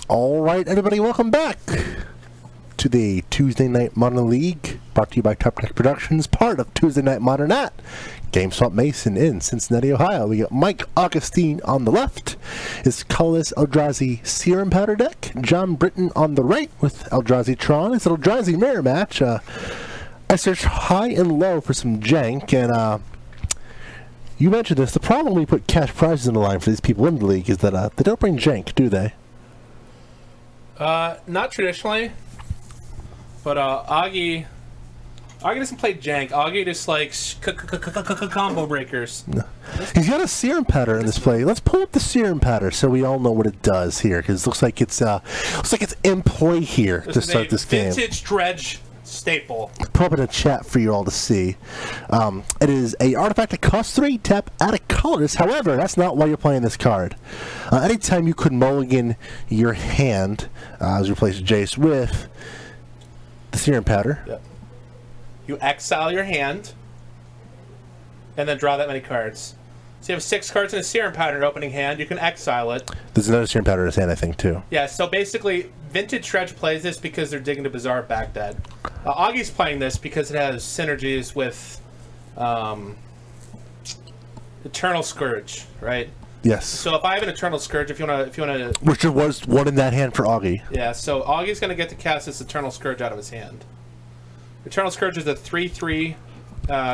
All right, everybody, welcome back to the Tuesday Night Modern League, brought to you by Top Tech Productions, part of Tuesday Night Modern at GameSwap Mason in Cincinnati, Ohio. We got Mike Augustine on the left, his colorless Eldrazi Serum powder deck. John Brinton on the right with Eldrazi Tron. It's an Eldrazi mirror match. I searched high and low for some jank, and you mentioned this. The problem when we put cash prizes in the line for these people in the league is that they don't bring jank, do they? Not traditionally, but Augie doesn't play jank. Augie just likes combo breakers. No. He's got a Serum powder in this play. Let's pull up the Serum powder so we all know what it does here, because it looks like it's in play here to start this game. Vintage dredge staple. Pull up in a chat for you all to see. It is a artifact that costs 3, tap, add a colorless. However, that's not why you're playing this card. Anytime you could mulligan your hand, as you replace Jace with the Serum powder. Yep. You exile your hand, and then draw that many cards. So you have 6 cards in a Serum powder in your opening hand. You can exile it. There's another Serum powder in his hand, I think, too. Yeah, so basically, Vintage Dredge plays this because they're digging to Bazaar Baghdad. Augie's playing this because it has synergies with Eternal Scourge, right? Yes. So if I have an Eternal Scourge, if you wanna, which there was one in that hand for Augie. Yeah. So Augie's gonna get to cast this Eternal Scourge out of his hand. Eternal Scourge is a 3/3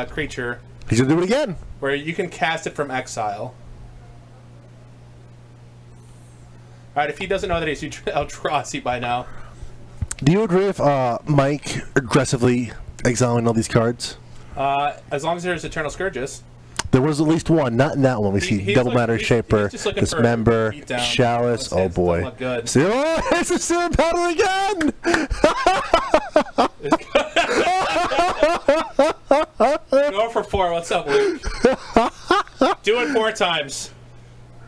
creature. He's gonna do it again. Where you can cast it from exile. All right. If he doesn't know that he's Eldrazi by now. Do you agree with Mike aggressively exiling all these cards? As long as there's Eternal Scourges. There was at least one, not in that one. We see Double Matter Shaper, Dismember, Chalice. Oh boy. See, oh, it's a Serum powder again! Go for 4. What's up, Luke? Do it 4 times.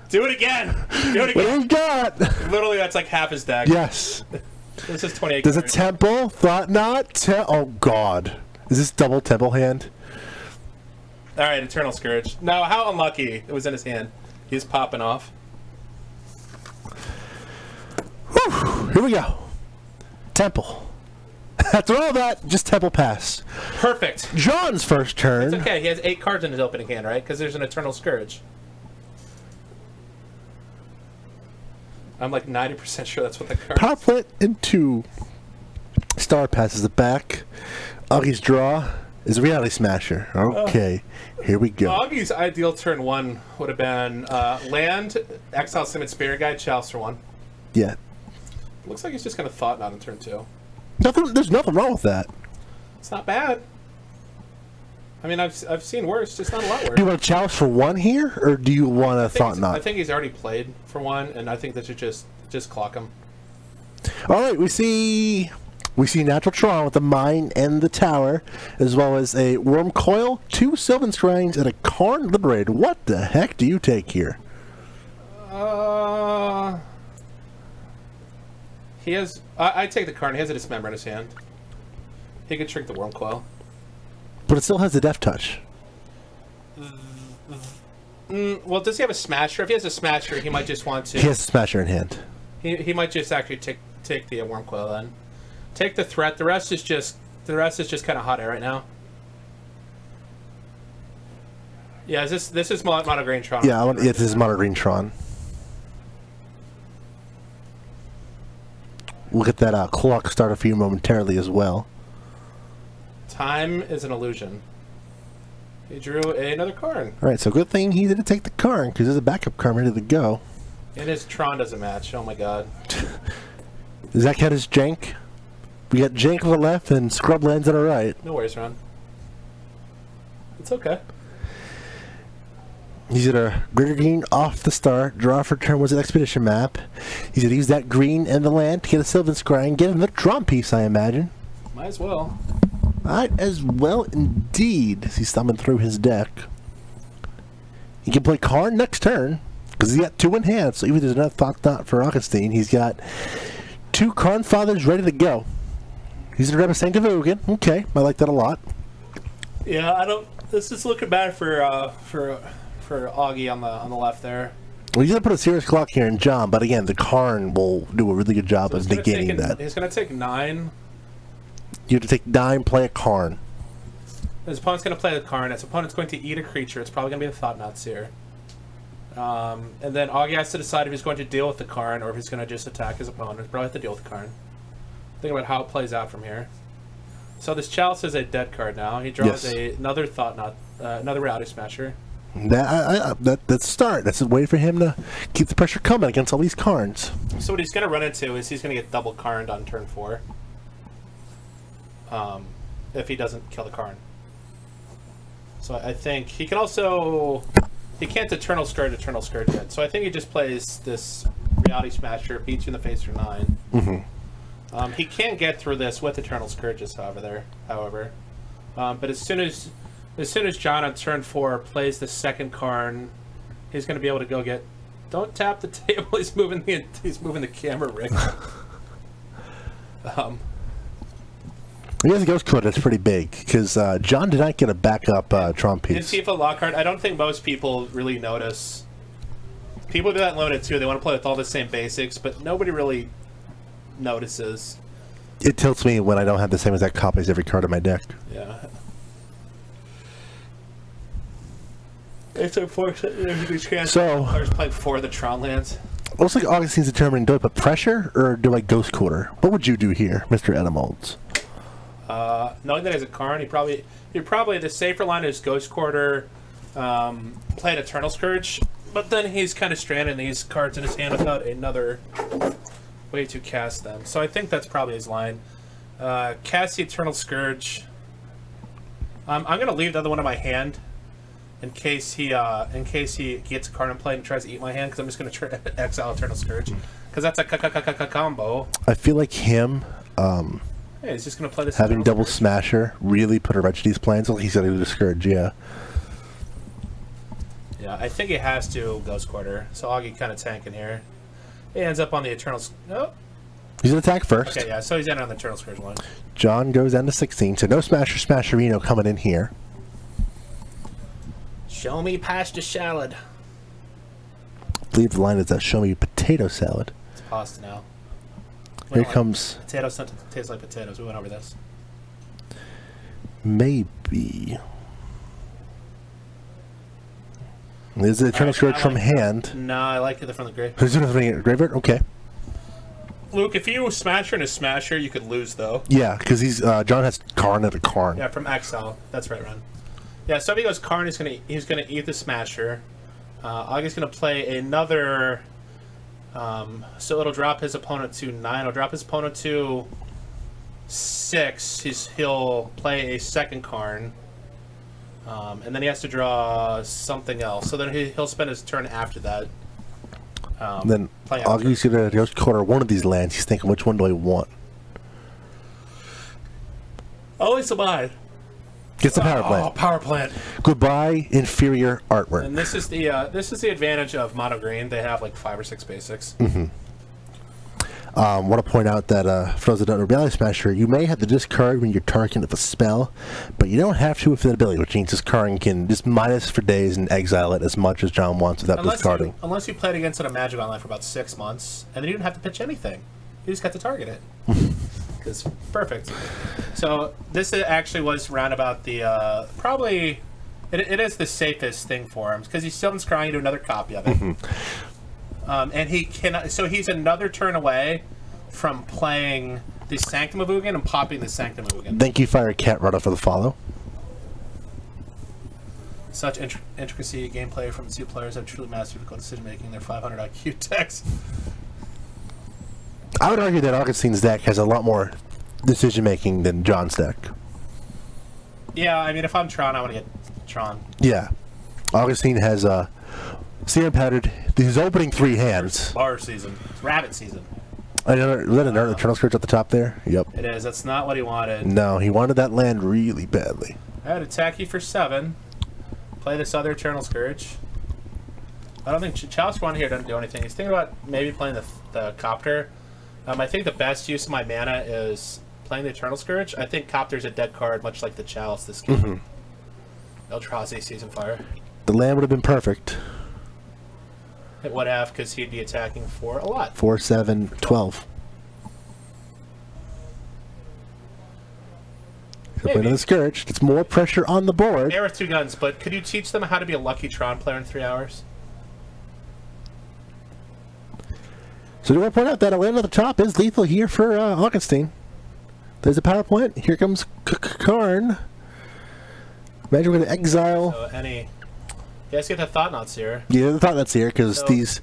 Do it again. Do it again. What do we got? Literally, that's like half his deck. Yes. This is 28. Does a Temple? Thought not. Oh God. Is this double Temple hand? All right, Eternal Scourge. No, how unlucky it was in his hand. He's popping off. Whew, here we go. Temple. After all that, just Temple pass. Perfect. John's first turn. It's okay. He has 8 cards in his opening hand, right? Because there's an Eternal Scourge. I'm like 90% sure that's what the card is. Power Plant into Star passes it back. Augie's draw is a Reality Smasher. Okay, here we go. Augie's ideal turn 1 would have been land, exile Summon Spirit Guide, Chalice for 1. Yeah. Looks like he's just going to Thought Knot in turn 2. There's nothing wrong with that. It's not bad. I mean, I've seen worse, just not a lot worse. Do you want a Chalice for 1 here, or do you want a Thought Knot? I think he's already played for 1, and I think that should just clock him. All right, we see Natural Tron with the Mine and the Tower, as well as a Worm Coil, 2 Sylvan Shrines, and a Karn Liberated. What the heck do you take here? He has. I take the Karn. He has a Dismember in his hand. He could shrink the Worm Coil. But it still has the Death Touch. Well, does he have a Smasher? If he has a Smasher, he might just want to. He has a Smasher in hand. He might just actually take the Worm Coil then. Take the threat. The rest is just kind of hot air right now. Yeah, this is Mono Green Tron. Yeah, this is Mono Green Tron. We'll get that clock started for you momentarily as well. Time is an illusion. He drew another Karn. Alright, so good thing he didn't take the Karn, because there's a backup Karn ready to go. And his Tron doesn't match. Oh my god. Does that count as jank? We got jank on the left and scrub lands on the right. No worries, Ron. It's okay. He's gonna Greater Green off the start. Draw for turn was an Expedition map. He's gonna use that green and the land to get a Sylvan Scrying, get him the Tron piece, I imagine. Might as well. Might as well indeed. He's thumbing through his deck. He can play Karn next turn, because he's got 2 in hand, so even if there's another Thought Knot for Augustine, he's got 2 Karn Fathers ready to go. He's gonna grab a Saint of Ugin. Okay, I like that a lot. Yeah, I don't. This is looking bad for Augie on the left there. Well, he's going to put a serious clock here in John, but again, the Karn will do a really good job of negating that. He's going to take 9. You have to take 9, play a Karn. His opponent's going to play the Karn. His opponent's going to eat a creature. It's probably going to be the Thought-Knot Seer. And then Augie has to decide if he's going to deal with the Karn or if he's going to just attack his opponent. He'll probably have to deal with the Karn. Think about how it plays out from here. So this Chalice is a dead card now. He draws another Thought-Knot, another Reality Smasher. That's a start. That's a way for him to keep the pressure coming against all these Karns. So what he's going to run into is he's going to get double Karned on turn 4. If he doesn't kill the Karn. So I think he can also... He can't Eternal Scourge yet. So I think he just plays this Reality Smasher, beats you in the face for 9. Mm-hmm. He can't get through this with Eternal Scourges, however. But as soon as John on turn 4 plays the second Karn, he's going to be able to go get... Don't tap the table. He's moving the camera rig. He has a Ghost card that's pretty big, because John did not get a backup Tron piece. In Tifa Lockhart, I don't think most people really notice. People do that limited too. They want to play with all the same basics, but nobody really notices. It tilts me when I don't have the same exact copies every card in my deck. Yeah. It's unfortunate. There's a good chance players playing 4 of the Tron lands. Looks like Augustine's determining, do I put pressure or do I Ghost Quarter? What would you do here, Mr. Edamolds? Knowing that as a Karn, he probably the safer line is Ghost Quarter, play an Eternal Scourge, but then he's kind of stranded these cards in his hand without another way to cast them. So I think that's probably his line. Cast the Eternal Scourge. I'm gonna leave the other one in my hand in case he gets a card in play and tries to eat my hand, because I'm just gonna try to exile Eternal Scourge because that's a combo. I feel like him. Yeah, he's just going to play this. Having double Smasher really put a wrench to these plans. Well, he's going to do the Scourge, yeah. Yeah, I think he has to Ghost Quarter. So Augie kind of tanking here. He ends up on the Eternal... Nope. He's going to attack first. Okay, yeah, so he's ending on the Eternal Scourge line. John goes down to 16, so no Smasher Smasherino coming in here. Show me pasta salad. I believe the line is that show me potato salad. It's pasta now. Here comes... Potatoes don't taste like potatoes. We went over this. Maybe. Is the Eternal Scourge from hand? No, I like it from the grave. Is it from the graveyard? Okay. Luke, if you Smasher and a Smasher, you could lose, though. Yeah, because he's John has Karn and a Karn. Yeah, from exile. That's right, Ron. Yeah, so if he goes Karn, he's gonna eat the Smasher. Augie's gonna play another... so it'll drop his opponent to 9. It'll drop his opponent to 6. He'll play a second Karn. And then he has to draw something else. So then he'll spend his turn after that. Then Augie's going to Ghost Quarter one of these lands. He's thinking, which one do I want? Always a mine. Gets the power plant. Oh, power plant. Goodbye, inferior artwork. And this is the advantage of mono green. They have like 5 or 6 basics. Mm-hmm. Want to point out that for those that don't know, Reality Smasher, you may have to discard when you're targeting with a spell, but you don't have to with an ability, which means this card can just minus for days and exile it as much as John wants without discarding. Unless you played against it on Magic Online for about 6 months, and then you didn't have to pitch anything. You just got to target it. It's perfect. So this actually was roundabout the probably it is the safest thing for him because he's still scrying to another copy of it. And he cannot. So he's another turn away from playing the Sanctum of Ugin and popping the Sanctum of Ugin. Thank you, Fire Cat Rudder, for the follow. Such intricacy gameplay from the 2 players have truly mastered difficult decision making. Their 500 IQ decks. I would argue that Augustine's deck has a lot more decision making than John's deck. Yeah, I mean, if I'm Tron, I want to get Tron. Yeah, Augustine has Serum Powdered. His opening 3 hands. Bar season. It's rabbit season. Was that an Eternal Scourge at the top there? Yep. It is. That's not what he wanted. No, he wanted that land really badly. I would attack you for 7. Play this other Eternal Scourge. I don't think Chalice One here doesn't do anything. He's thinking about maybe playing the Copter. I think the best use of my mana is playing the Eternal Scourge. I think Copter's a dead card, much like the Chalice this game. Eldrazi, Season Fire. The land would have been perfect. It would have, because he'd be attacking for a lot. 4, 7, 12. Maybe. The Scourge. It's more pressure on the board. They are 2 guns, but could you teach them how to be a lucky Tron player in 3 hours? So do I point out that a land at the top is lethal here for Augustine. There's a power plant. Here comes Karn. Imagine we're going to exile. So any... You guys get the Thought Knots here. Yeah, the Thought Knots here, because these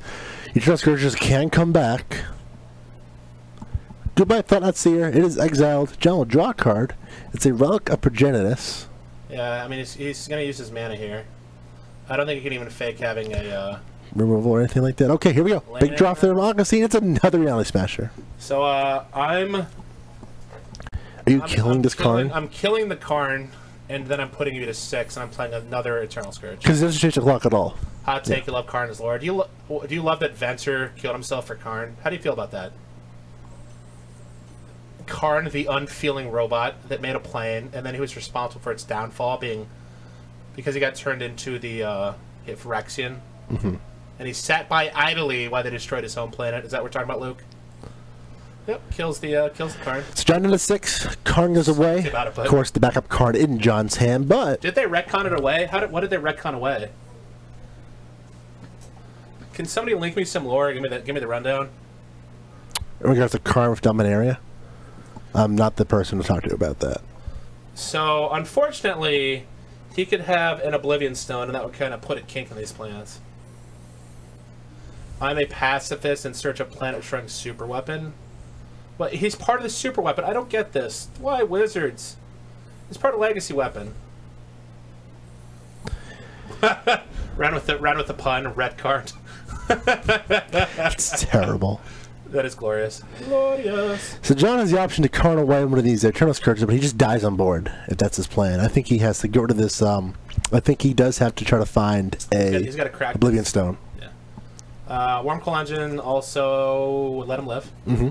Eternal Scourges can come back. Goodbye, Thought Knots here. It is exiled. John will draw a card. It's a Relic of Progenitus. Yeah, I mean, he's going to use his mana here. I don't think he can even fake having a... removal or anything like that. Okay, here we go. Big draw there, Augustine. It's another Reality Smasher. So, I'm... Are you killing this Karn? I'm killing the Karn, and then I'm putting you to 6, and I'm playing another Eternal Scourge. Because it doesn't change the clock at all. Hot take, you love Karn as Lord. Do you love that Venter killed himself for Karn? How do you feel about that? Karn, the unfeeling robot that made a plane, and then he was responsible for its downfall, being... Because he got turned into the Phyrexian. Mm-hmm. And he sat by idly while they destroyed his home planet. Is that what we're talking about, Luke? Yep, kills the Karn. It's John into 6. Karn goes away. Of course, the backup card in John's hand, but... Did they retcon it away? What did they retcon away? Can somebody link me some lore? Give me the rundown. In regards to Karn with Dominaria, I'm not the person to talk to about that. So, unfortunately, he could have an Oblivion Stone, and that would kind of put a kink in these planets. I'm a pacifist in search of Planet Shrunk super weapon. But he's part of the super weapon. I don't get this. Why wizards? He's part of legacy weapon. Round with the pun. Red card. That's terrible. That is glorious. Glorious. So John has the option to Karn away one of these Eternal Scourges, but he just dies on board if that's his plan. I think he has to get rid of this. I think he does have to try to find he's got to crack Oblivion Stone. Yeah. Wormcoil Engine also would let him live. Mm-hmm.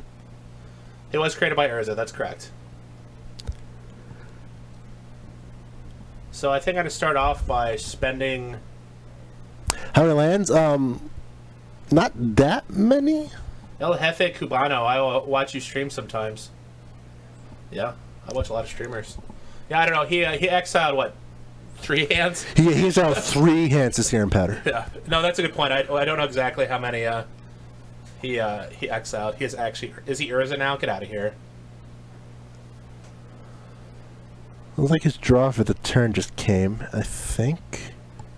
It was created by Urza, that's correct. So I think I'm going to start off by spending... How many lands? Not that many? El Jefe Cubano, I watch you stream sometimes. Yeah, I watch a lot of streamers. Yeah, I don't know, he exiled, what, 3 hands? He exiled 3 hands to Serum Powder. Yeah, no, that's a good point. I don't know exactly how many he exiled. He is actually... Is he Urza now? Get out of here. Looks like his draw for the turn just came, I think.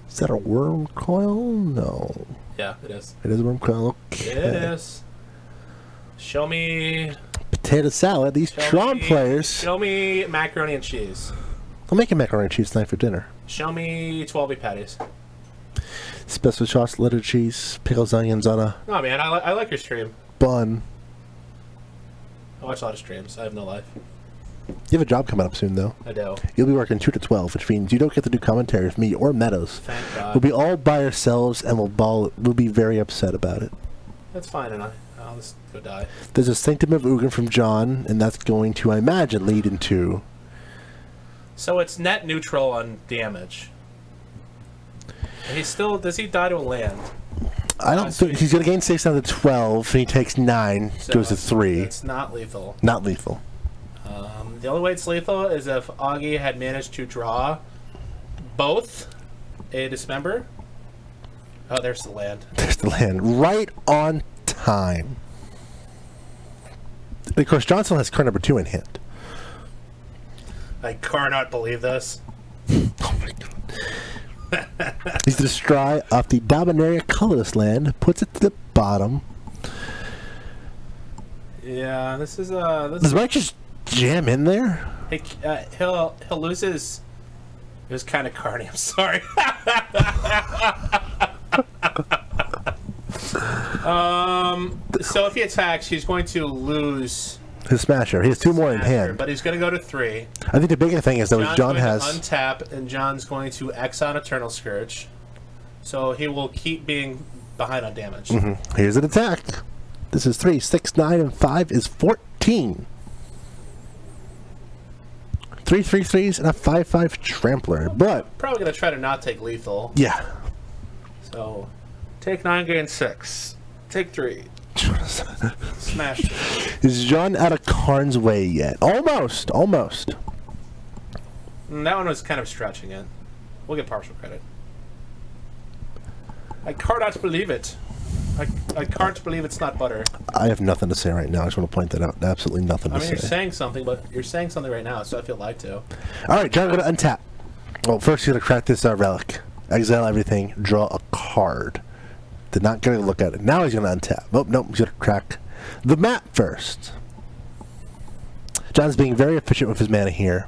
Is that a Wormcoil? No. Yeah, it is. It is a Wormcoil. Okay. It is. Show me... Potato salad. These Tron players... Show me macaroni and cheese. I'll make a macaroni and cheese tonight for dinner. Show me 12 beef patties. Special sauce, lettuce cheese, pickles, onions on a... No, man, I like your stream. Bun. I watch a lot of streams. I have no life. You have a job coming up soon, though. I do. You'll be working 2 to 12, which means you don't get to do commentary with me or Meadows. Thank God. We'll be all by ourselves, and we'll be very upset about it. That's fine, and I'll just go die. There's a Sanctum of Ugin from John, and that's going to, I imagine, lead into... So it's net neutral on damage. And he's still... Does he die to a land? I don't think... He's going to gain 6 down to 12, and he takes 9, so goes to 3. It's not lethal. Not lethal. The only way it's lethal is if Augie had managed to draw both a Dismember. Oh, there's the land. There's the land. Right on time. Of course, Johnson has card number 2 in hand. I cannot believe this. Oh my god. He's to destroy off the Dominaria colorless land, puts it to the bottom. Yeah, this is Does Mike just jam in there? He'll lose his... It was kind of carny, I'm sorry. So if he attacks, he's going to lose... His Smasher. He has 2 more in hand. But he's going to go to 3. I think the bigger thing is, though, John has... untap, and John's going to exile Eternal Scourge. So he will keep being behind on damage. Mm-hmm. Here's an attack. This is 3, 6, 9, and 5 is 14. 3 3/3s and a 5/5 Trampler. But probably going to try to not take lethal. Yeah. So Take 9, gain 6. Take 3. Smash. Is John out of Karn's way yet? Almost. Almost. That one was kind of stretching it. We'll get partial credit. I can't believe it. I can't believe it's not butter. I have nothing to say right now. I just want to point that out. Absolutely nothing to say. You're saying something, but you're saying something right now, so I feel lied to. All right, John, I'm going to untap. Well, first, you're going to crack this relic. Exile everything. Draw a card. Did not get a look at it. Now he's going to untap. Oh, nope. He's going to crack the map first. John's being very efficient with his mana here.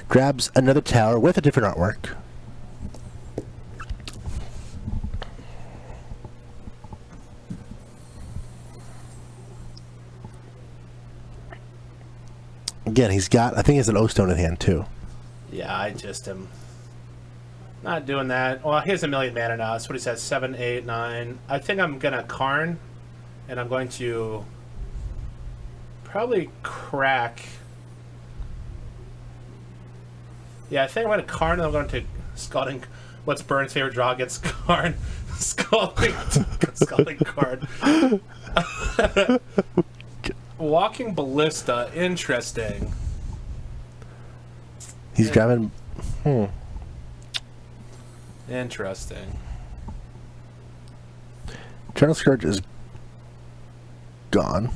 Grabs another tower with a different artwork. Again, he's got, I think he has an O-Stone in hand, too. Yeah, I just am not doing that. Well, he has a million mana now. That's what he says, 7, 8, 9. I think I'm going to Karn, and I'm going to probably crack. Yeah, I think I'm going to Karn, and I'm going to Scalding. What's Burn's favorite draw against Karn? Scalding Karn. Walking Ballista, interesting. He's grabbing. Interesting. Eternal Scourge is gone.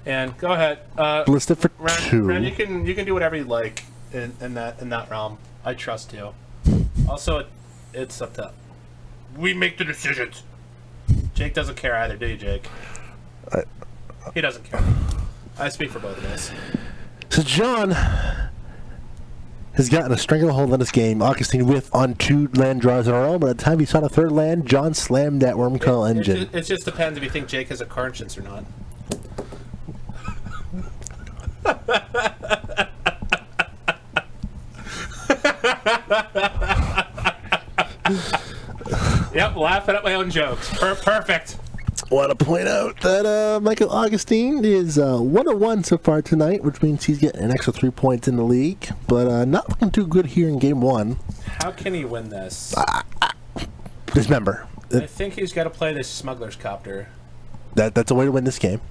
And go ahead. Ballista for Ren, 2. Ren, you can do whatever you like in that realm. I trust you. Also, it's up to we make the decisions. Jake doesn't care either, do you, Jake? He doesn't care. I speak for both of us. So John has gotten a stranglehold on this game. Augustine with on 2 land draws in a row, but at the time he saw the 3rd land, John slammed that Wormcoil engine. It just depends if you think Jake has a conscience or not. Yep, laughing at my own jokes. Perfect. I want to point out that Michael Augustine is 1-1 so far tonight, which means he's getting an extra 3 points in the league, but not looking too good here in game 1. How can he win this? Dismember. I think he's got to play this Smuggler's Copter. That's a way to win this game.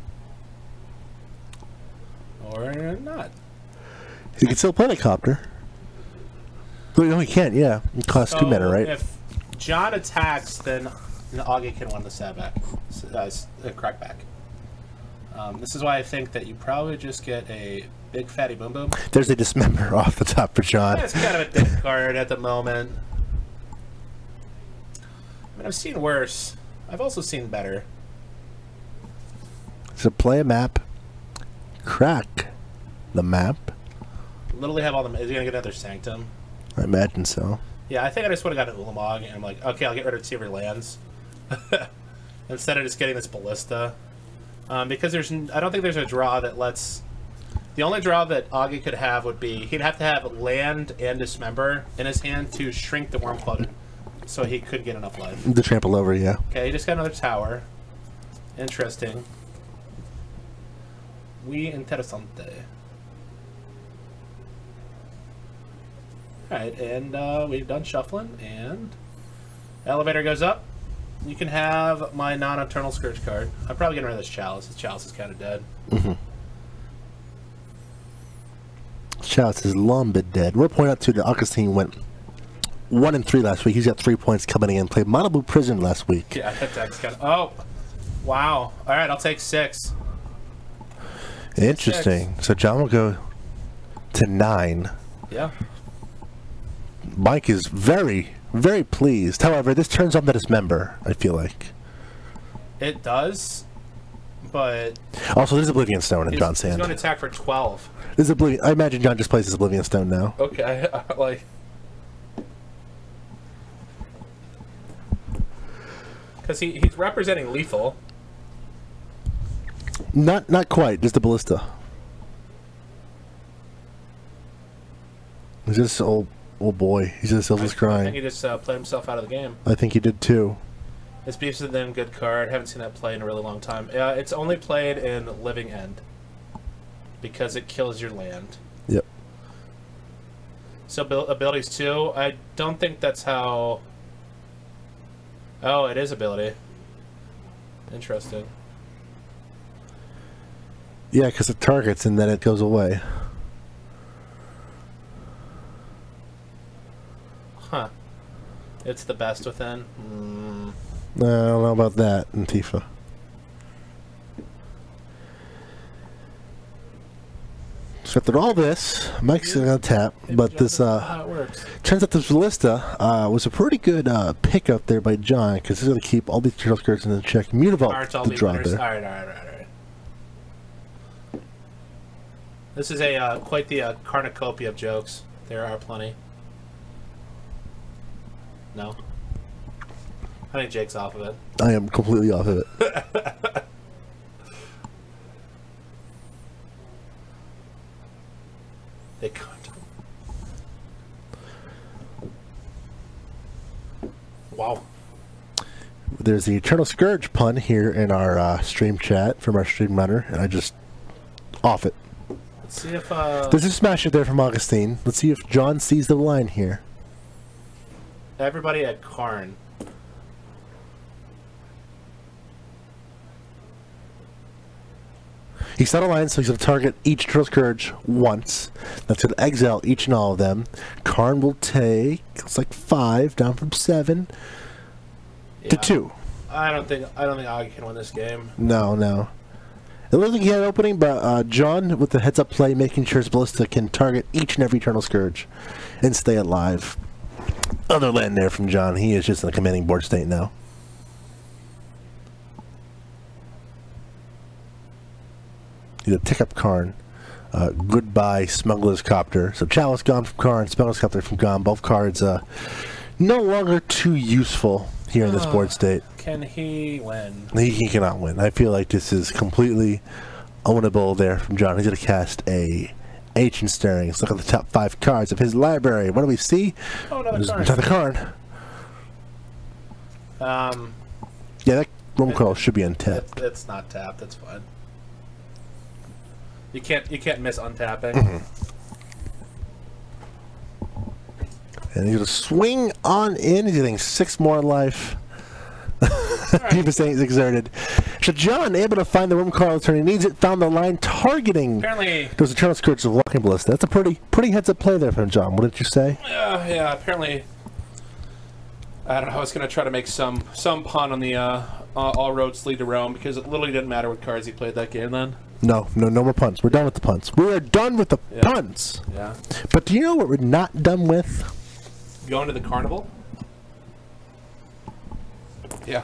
Or not. He can still play the Copter. No, he can't, yeah. It costs 2 mana, right? If John attacks, then Augie can win the Sabbac. Crackback. This is why I think that you probably just get a big fatty boom boom. There's a Dismember off the top for John. Yeah, it's kind of a dead card at the moment. I mean, I've seen worse. I've also seen better. So play a map. Crack the map. Literally have all the... Is he going to get another Sanctum? I imagine so. Yeah, I think I just would have got an Ulamog, and I'm like, okay, I'll get rid of 2 of your lands. Instead of just getting this Ballista. Because I don't think there's a draw that lets... The only draw that Augie could have would be... He'd have to have land and Dismember in his hand to shrink the Wormcoil so he could get enough life. The trample over, yeah. Okay, he just got another tower. Interesting. Muy interesante. Alright, and we've done shuffling, and elevator goes up. You can have my non-Eternal Scourge card. I'm probably getting rid of this Chalice. This Chalice is kind of dead. Chalice is long been dead. We'll point out too that Augustine went 1-3 last week. He's got 3 points coming in. Played Mono Blue Prison last week. Yeah, that deck's got... Oh! Wow. Alright, I'll take 6. Interesting. 6. So John will go to 9. Yeah. Mike is very, very pleased. However, this turns on the Dismember, I feel like. It does, but... Also, there's Oblivion Stone in John's hand. He's going to attack for 12. This is Oblivion. I imagine John just plays his Oblivion Stone now. Okay, like... Because he's representing lethal. Not quite. Just the Ballista. He's just old boy. He's just Silver's crying. I think he just played himself out of the game. I think he did too. This Beast is then good card. Haven't seen that play in a really long time. It's only played in Living End because it kills your land. Yep. So abilities too. I don't think that's how Oh, it is ability. Interesting. Yeah, because it targets and then it goes away. Huh. It's the best within. No, I don't know about that in Tifa. So after all this, Mike's gonna tap, but this turns out this Ballista was a pretty good pickup there by John, because he's gonna keep all these turtle skirts in the check. Mutavault the draw there. Alright. This is a quite the cornucopia of jokes. There are plenty. No? I think Jake's off of it. I am completely off of it. They can't. Wow. There's the Eternal Scourge pun here in our stream chat from our stream runner, and I just off it. Let's see if there's a smash it there from Augustine. Let's see if John sees the line here. Everybody at Karn. He set a line, so he's going to target each Turtle Scourge once. That's going to exile each and all of them. Karn will take, it's like 5, down from 7 to 2. I don't think Augie can win this game. No. It looks like he had an opening, but John, with the heads-up play, making sure his Ballista can target each and every Eternal Scourge and stay alive. Other land there from John. He is just in a commanding board state now. He's a tick up Karn. Goodbye Smuggler's Copter. So Chalice gone from Karn, Smuggler's Copter from gone. Both cards no longer too useful here in this board state. Can he win? He cannot win. I feel like this is completely ownable there from John. He's going to cast a Ancient Stirring. Let's look at the top 5 cards of his library. What do we see? Oh, another card. Yeah, that Roam Coil should be untapped. It's not tapped. That's fine. You can't miss untapping. And he's gonna swing on in. He's getting 6 more life. People saying he's exerted. So John, able to find the Roam Coil turn he needs it, found the line targeting. Apparently, those Eternal Scourge of Walking Ballista. That's a pretty heads up play there from John. What did you say? Yeah. Apparently, I don't know. I was gonna try to make some pun on the all roads lead to Rome, because it literally didn't matter what cards he played that game then. No more puns. We're done with the puns. We are done with the puns. Yeah. But do you know what we're not done with? Going to the carnival? Yeah.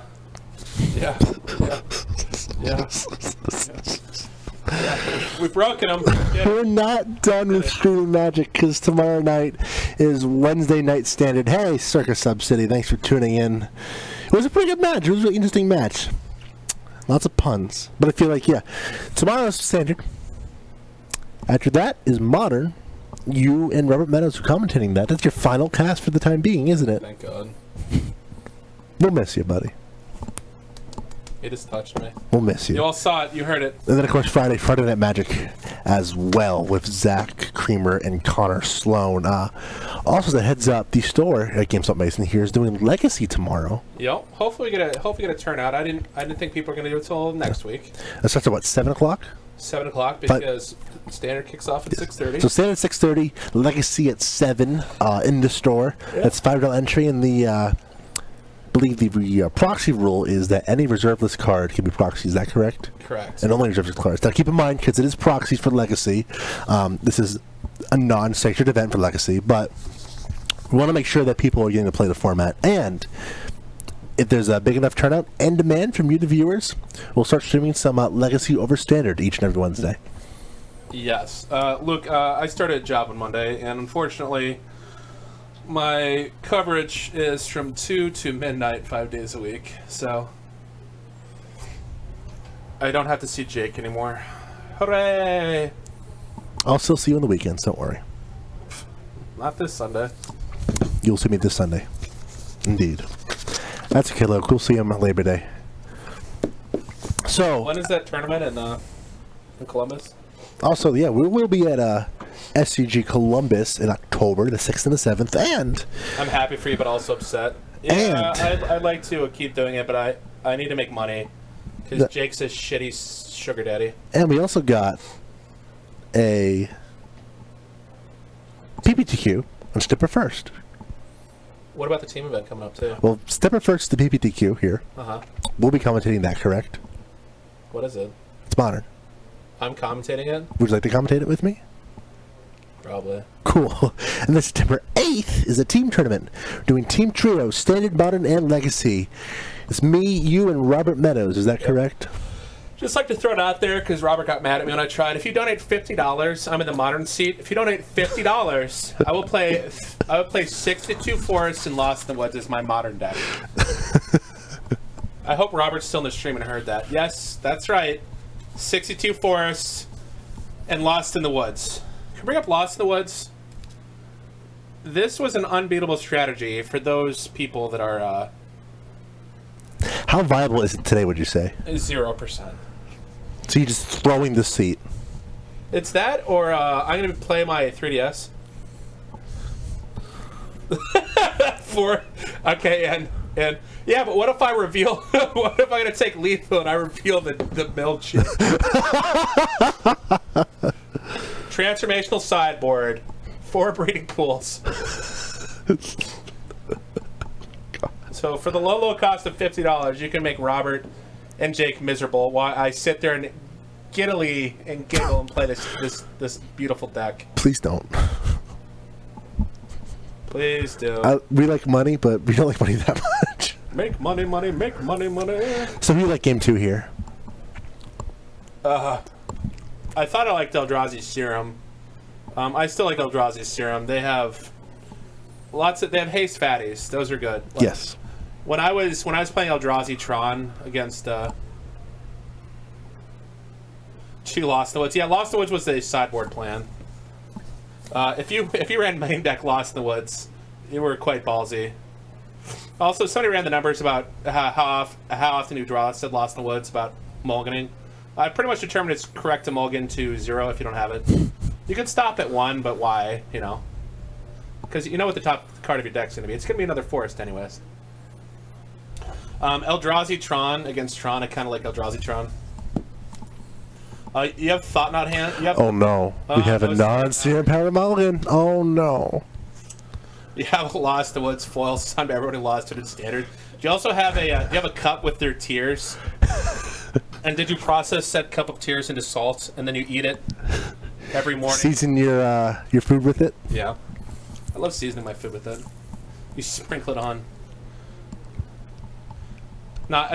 We've broken them. We're not done with Streaming Magic, because tomorrow night is Wednesday Night Standard. Hey, Circus Sub City, thanks for tuning in. It was a pretty good match. It was a really interesting match. Lots of puns. But I feel like, tomorrow's Standard. After that is Modern. You and Robert Meadows are commentating that. That's your final cast for the time being, isn't it? Thank God. We'll miss you, buddy. It just touched me. We'll miss you. You all saw it. You heard it. And then, of course, Friday Night Magic as well, with Zach Creamer and Connor Sloan. Also, the heads up, the store at GameSwap Mason here is doing Legacy tomorrow. Yep. Hopefully we get a turnout. I didn't think people were going to do it till next week. That starts at what, 7 o'clock? 7 o'clock, because Standard kicks off at 6:30. So Standard 6:30, Legacy at 7 in the store. Yeah. That's $5 entry, and I believe the proxy rule is that any reserve list card can be proxy. Is that correct? Correct. And only reserve list cards. Now keep in mind, because it is proxies for Legacy, this is a non-sanctioned event for Legacy, but we want to make sure that people are getting to play the format. And if there's a big enough turnout and demand from you, the viewers, we'll start streaming some Legacy over Standard each and every Wednesday. Yes. Look, I started a job on Monday, and unfortunately, my coverage is from 2 to midnight 5 days a week, so I don't have to see Jake anymore. Hooray! I'll still see you on the weekends, don't worry. Not this Sunday. You'll see me this Sunday. Indeed. That's okay, look. We'll see you on Labor Day. So, when is that tournament in Columbus? Also, we will be at SCG Columbus in October, the 6th and the 7th, and I'm happy for you, but also upset. Yeah, I'd like to keep doing it, but I need to make money because Jake's a shitty sugar daddy. And we also got a PPTQ on Stipper First. What about the team event coming up too? Well, Stipper First, the PPTQ here. We'll be commentating that, correct? What is it? It's modern. I'm commentating it? Would you like to commentate it with me? Probably. Cool. And then September 8th is a team tournament. We're doing Team Trio, Standard, Modern, and Legacy. It's me, you, and Robert Meadows. Is that correct? Just like to throw it out there because Robert got mad at me when I tried. If you donate $50, I'm in the modern seat. If you donate $50, I will play 62 Forests and Lost in the Woods as my modern deck. I hope Robert's still in the stream and heard that. Yes, that's right. 62 Forests and Lost in the Woods. Can we bring up Lost in the Woods? This was an unbeatable strategy for those people that are... How viable is it today, would you say? 0%. So you're just throwing the seat? It's that, or I'm going to play my 3DS. Okay, and yeah, but what if I reveal... what if I'm going to take lethal and I reveal the mill chip? Transformational sideboard. 4 breeding pools. So for the low cost of $50, you can make Robert and Jake miserable while I sit there and giddily and giggle and play this beautiful deck. Please don't. Please do. We like money, but we don't like money that much. Make money, money, make money, money. So who you like game 2 here? I thought I liked Eldrazi's Serum. I still like Eldrazi's Serum. They have they have haste fatties. Those are good. Like, yes. When I was playing Eldrazi Tron against she Lost in the Woods. Yeah, Lost in the Woods was the sideboard plan. If you ran main deck Lost in the Woods, you were quite ballsy. Also, somebody ran the numbers about how often you draw. It said Lost in the Woods about mulliganing. I pretty much determined it's correct to mulligan to 0 if you don't have it. You can stop at 1, but why? You know, because you know what the top card of your deck's gonna be. It's gonna be another forest, anyways. Eldrazi Tron against Tron. I kind of like Eldrazi Tron. You have Thought Knot hand. Oh no, we have a non-Serum Power Mulligan. Oh no. You have a Lost in the Woods foil. Son, everybody lost to the standard. Do you also have a? Do you have a cup with their tears? And did you process said cup of tears into salt and then you eat it every morning? Season your food with it. Yeah, I love seasoning my food with it. You sprinkle it on. No,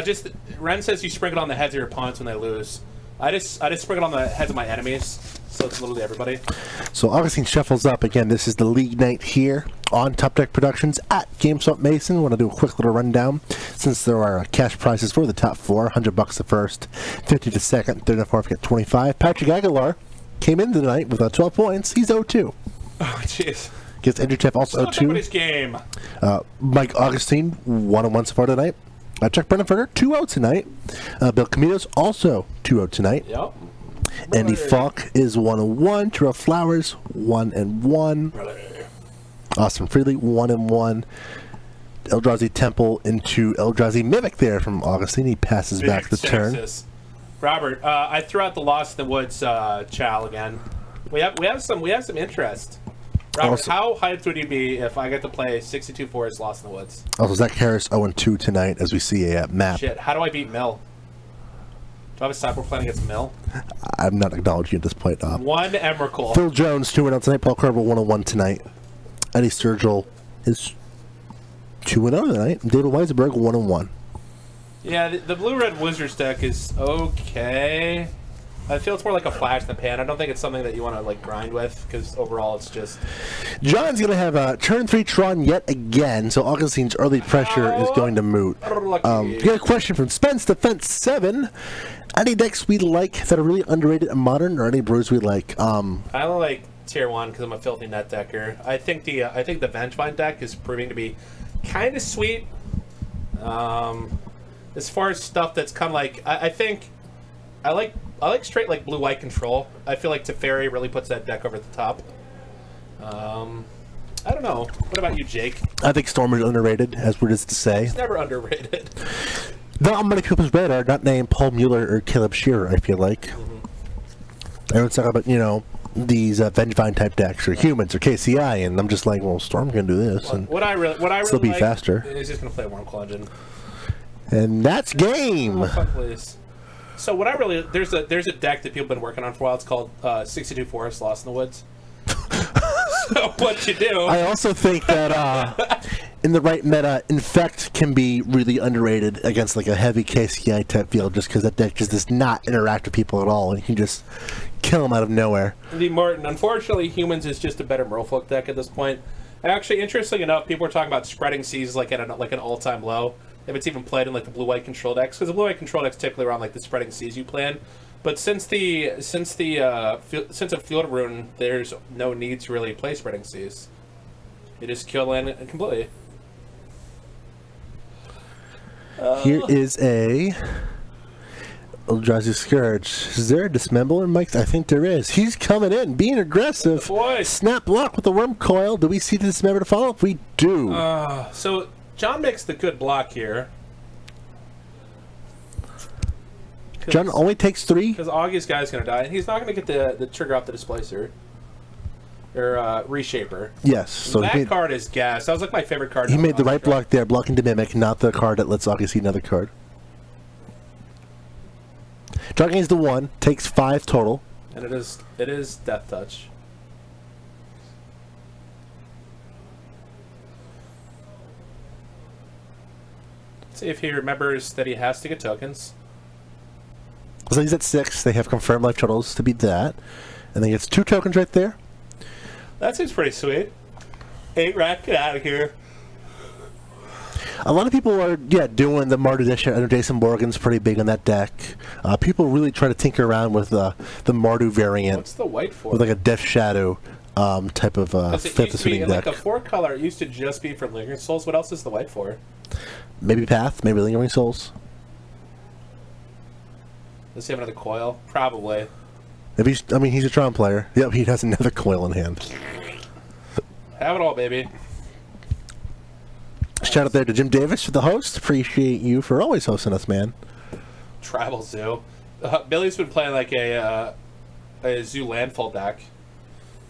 Ren says you sprinkle it on the heads of your opponents when they lose. I just sprinkle it on the heads of my enemies, so it's literally everybody. So Augustine shuffles up again. This is the league night here on Top Deck Productions at GameSwap Mason. I want to do a quick little rundown since there are cash prizes for the top 4. $100 the first, 50 the second, third and fourth get 25. Patrick Aguilar came in tonight with 12 points. He's 0-2. Oh jeez. Gets Andrew Teff also 0-2. Game. Mike Augustine 1-1 so far tonight. Chuck Brenneferger 2-0 tonight. Bill Caminos also 2-0 tonight. Yep. Andy Falk is 1-1. Terrell Flowers 1-1. Austin Freely 1-1. Eldrazi Temple into Eldrazi Mimic there from Augustine. He passes back the turn. Robert, I threw out the Lost in the Woods chow again. We have some interest. Robert, also, how hyped would you be if I get to play 62 Forest Lost in the Woods? Also, Zach Harris 0-2 tonight as we see a map. Shit, how do I beat Mill? Do I have a sideboard plan against Mill? I'm not acknowledging you at this point. 1 Emrakul. Phil Jones 2-0 tonight. Paul Kerber 1-1 tonight. Eddie Sturgill is 2-0 tonight. David Weisenberg 1-1. Yeah, the Blue-Red Wizards deck is okay. I feel it's more like a flash in the pan. I don't think it's something that you want to like grind with because overall it's just... John's going to have a turn 3 Tron yet again, so Augustine's early pressure is going to moot. We got a question from Spence Defense 7. Any decks we like that are really underrated and modern, or any brews we like? I only like Tier 1 because I'm a filthy net decker. I think the Vengevine deck is proving to be kind of sweet. As far as stuff that's kind of like... I like straight like blue-white control. I feel like Teferi really puts that deck over the top. I don't know. What about you, Jake? I think Storm is underrated, as weird as to say. It's never underrated. Not on many people's radar, not named Paul Mueller or Caleb Shearer, I feel like. Everyone's talking about, you know, these Vengevine type decks or humans or KCI, and I'm just like, well, Storm can do this and what I really still be like faster. is just gonna play Wormclaw Engine. And that's game. Oh, fuck, please. So what I really there's a deck that people have been working on for a while. It's called 62 Forest Lost in the Woods. So what you do? I also think that in the right meta, Infect can be really underrated against like a heavy KCI type field, just because that deck just does not interact with people at all, and you can just kill them out of nowhere. Martin, unfortunately, Humans is just a better Merfolk deck at this point. And actually, interestingly enough, people are talking about spreading seas like at an all-time low. If it's even played in like the blue-white control decks, because the blue-white control decks typically around like the spreading seas you plan. But since a field rune, there's no need to really play spreading seas. You just kill land completely. Here is a Eldrazi Scourge. Is there a Dismember in Mike's? I think there is. He's coming in, being aggressive. Boy. Snap block with the Worm Coil. Do we see the Dismember to follow up? We do. So John makes the good block here. John only takes 3. Because Augie's guy's going to die, and he's not going to get the trigger off the Displacer. Or Reshaper. Yes. So that card is gas. That was like my favorite card. He made the right block there, blocking to Mimic, not the card that lets Augie see another card. John gains the 1, takes 5 total. And it is Death Touch. Let's see if he remembers that he has to get tokens. So he's at 6. They have confirmed life totals to beat that. And then he gets 2 tokens right there. That seems pretty sweet. 8 rack, get out of here. A lot of people are, doing the Mardu edition. I know Jason Morgan's pretty big on that deck. People really try to tinker around with the Mardu variant. What's the white for? With like a Death Shadow type of 5th suiting deck. Like the 4 color, it used to just be for Lingering Souls. What else is the white for? Maybe Path, maybe Lingering Souls. Does he have another coil? Probably. If he's, I mean, he's a Tron player. Yep, he has another coil in hand. Have it all, baby. Shout out there to Jim Davis for the host. Appreciate you for always hosting us, man. Tribal Zoo. Billy's been playing like a Zoo Landfall deck.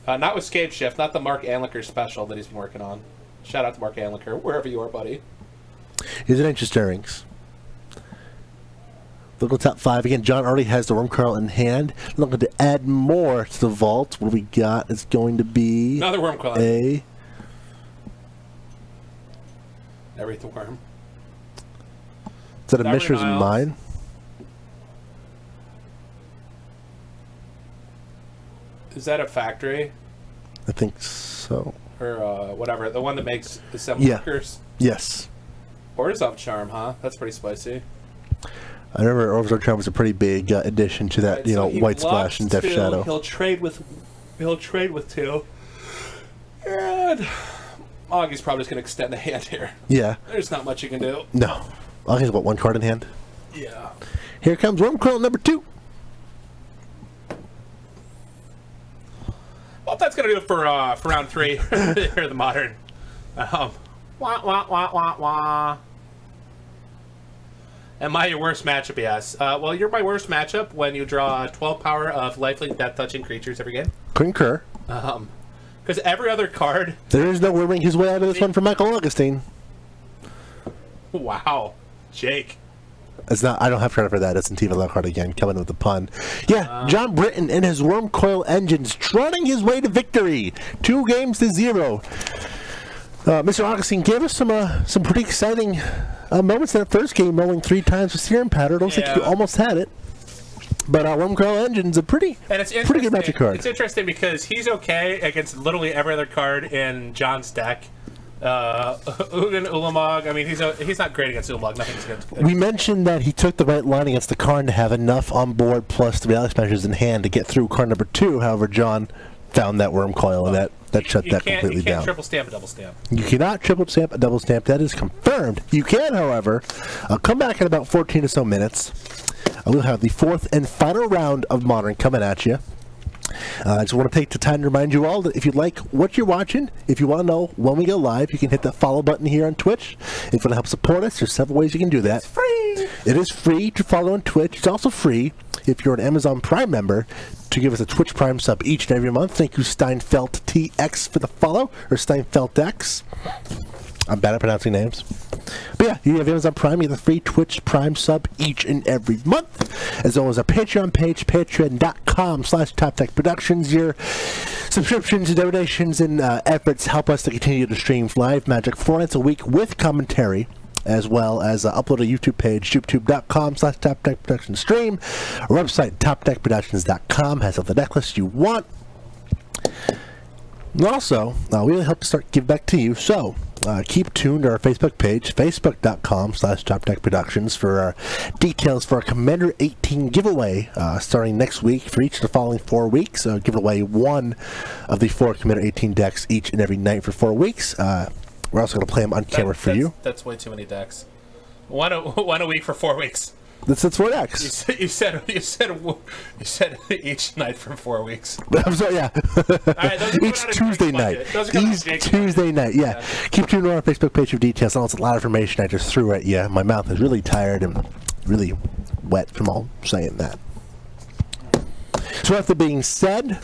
Not with Scape Shift, not the Mark Anliker special that he's been working on. Shout out to Mark Anliker, wherever you are, buddy. He's an Ancient Stirrings. Look at top 5. Again, John already has the Worm Coil in hand. Looking to add more to the vault. What we got is going to be another Worm Coil. Every worm. Is that a Mishra's Mine? Is that a factory? I think so. Or whatever. The one that makes the 7 workers? Yes. Orders of Charm, huh? That's pretty spicy. I remember Orders of Charm was a pretty big addition to that, so White Splash and Death Shadow. He'll trade with 2. And Augie's probably just going to extend the hand here. Yeah. There's not much you can do. No. Augie's got 1 card in hand. Yeah. Here comes Worm Coil number 2. Well, that's going to do it for round 3 here in the Modern. Wah, wah, wah, wah, wah. Am I your worst matchup? Yes. Well, you're my worst matchup when you draw 12 power of lifelink death touching creatures every game. Concur. Because every other card... There is no worming his way out of this one for Michael Augustine. Wow. Jake. It's not. I don't have credit for that. It's Antiva Lockhart again, coming with the pun. Yeah, John Brinton and his Worm Coil engines trotting his way to victory. 2 games to 0. Mr. Augustine gave us some pretty exciting moments in that first game, rolling 3 times with Serum Powder. It looks like you almost had it. But Worm Coil Engine's a pretty good magic card. It's interesting because he's okay against literally every other card in John's deck. Ugin Ulamog, I mean, he's not great against Ulamog. Nothing's good. We mentioned that he took the right line against the Karn to have enough on board plus the reality smashes in hand to get through card number 2. However, John found that Worm Coil and that shut that completely down. You can't triple stamp a double stamp. You cannot triple stamp a double stamp. That is confirmed. You can, however, come back in about 14 or so minutes. We'll have the 4th and final round of Modern coming at you. I just want to take the time to remind you all that if you like what you're watching, if you want to know when we go live, you can hit that follow button here on Twitch. If you want to help support us, there's several ways you can do that. It's free! It is free to follow on Twitch. It's also free if you're an Amazon Prime member to give us a Twitch Prime sub each and every month. Thank you, Steinfeld TX, for the follow, or Steinfeld X. I'm bad at pronouncing names. But yeah, you have Amazon Prime, you have a free Twitch Prime sub each and every month, as well as our Patreon page, patreon.com/TopTechProductions. Your subscriptions, donations, and efforts help us to continue to stream live Magic 4 nights a week with commentary, as well as upload a YouTube page, youtube.com/TopTechProductions stream. Our website, TopTechProductions.com, has all the necklace you want. And also, we really hope to start giving back to you, so keep tuned to our Facebook page, facebook.com/TopTechProductions, for our details for our Commander 18 giveaway starting next week for each of the following 4 weeks. Giving away one of the 4 Commander 18 decks each and every night for 4 weeks. We're also going to play them on camera for you. That's way too many decks. One a week for 4 weeks. That's 4 decks. You said each night for 4 weeks. I'm sorry, yeah. Right, each Tuesday night. Each Tuesday night, yeah. Keep tuned to our Facebook page for details. I know it's a lot of information I just threw at you. My mouth is really tired and really wet from all saying that. So with that being said,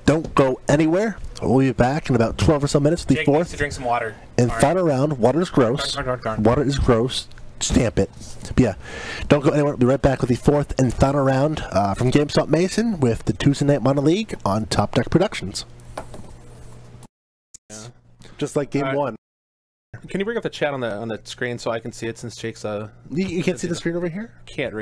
don't go anywhere. We'll be back in about 12 or so minutes with the Jake needs fourth to drink some water. and final round. Water is gross. Water is gross. Stamp it. But yeah, don't go anywhere. We'll be right back with the fourth and final round from GameSwap Mason with the Tuesday Night Modern League on Top Deck Productions. Yeah. Just like game one. Can you bring up the chat on the screen so I can see it, since Jake's You can't see the screen over here? Can't read.